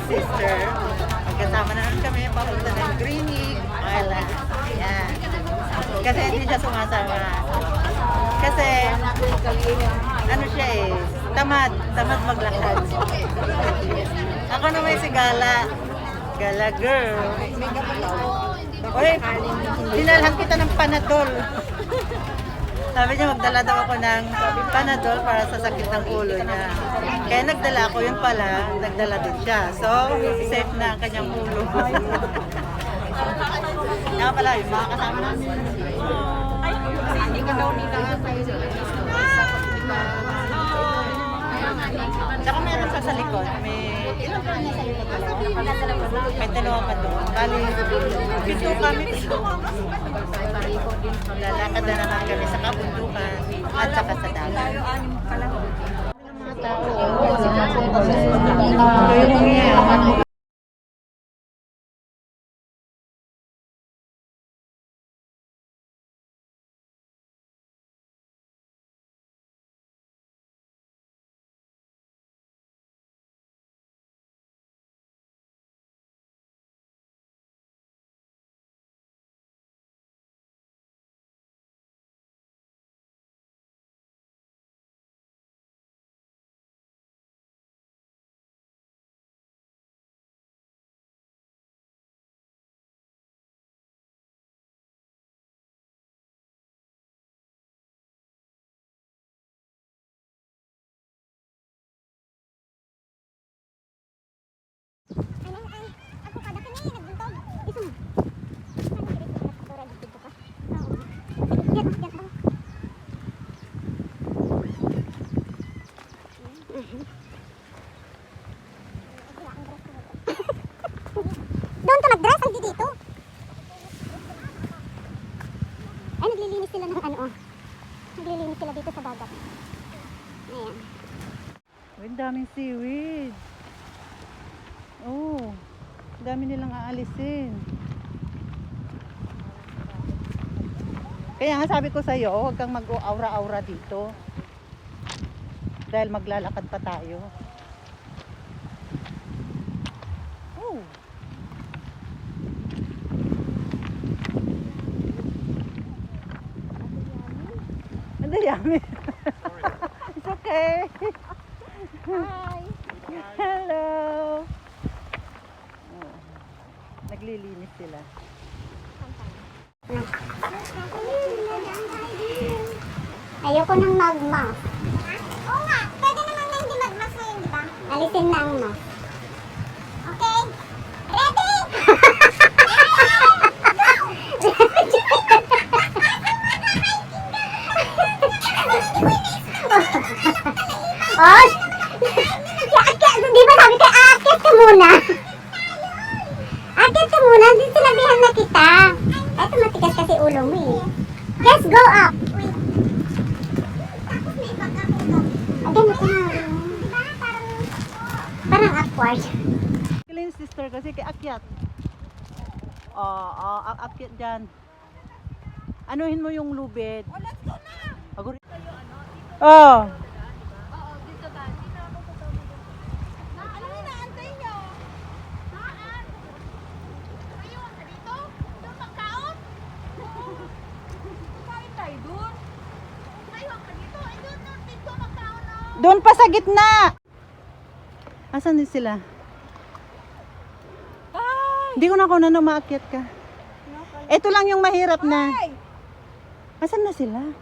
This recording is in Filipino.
sister. Magkasama na naman kami, papunta ng Greenig, Island. Yan. Kasi hindi siya sumasama. Kasi, ano siya eh, tamad maglakad. Ako naman si Gala. Gala girl. Uy, dinalhan kita ng Panadol. Sabi niya magdala daw ako ng Panadol para sa sakit ng ulo niya. Kaya nagdala ako, yun pala, nagdala din siya. So, safe na ang kanyang ulo. Kaya pala, yung mga kasama namin. Ay, hindi ka daw nila. Tsaka meron siya sa likod. May ilang pa niya sa likod. May dalawa pa doon. Bali, pito kami. Lalakad na naman kami sa kabundukan at saka sa dagat. Ito yung yan. Doon ka mag-dress, hindi dito. Ay, naglilinis sila ng ano. Naglilinis sila dito sa dagat. Ayan. Ang daming seaweed. Oh, dami nilang aalisin. Kaya nga sabi ko sa'yo, huwag kang mag-aura-aura dito. Dahil maglalakad pa tayo. Oh. Ano yummy? It's okay. Hi! Hello. Oh. Naglilinis sila. Ayoko nang mag-mask. Oo nga, pwede naman na hindi mag-mask ngayon, di ba? Alisin na ang mask. Okay? Ready? Oh! Di ba sabi ko, aakit ka muna? Aakit ka muna, di sinabihan na kita. Eto, matigas kasi ulo mo eh. Let's go up! Again, ako na. Parang upward. Killing sister kasi kay akyat. Akyat dyan. Anuhin mo yung lubid. Oh, let's go na! Oh! Doon pa sa gitna. Asan din sila? Hindi ko na ako na maakyat ka. Ito lang yung mahirap na. Asan na sila?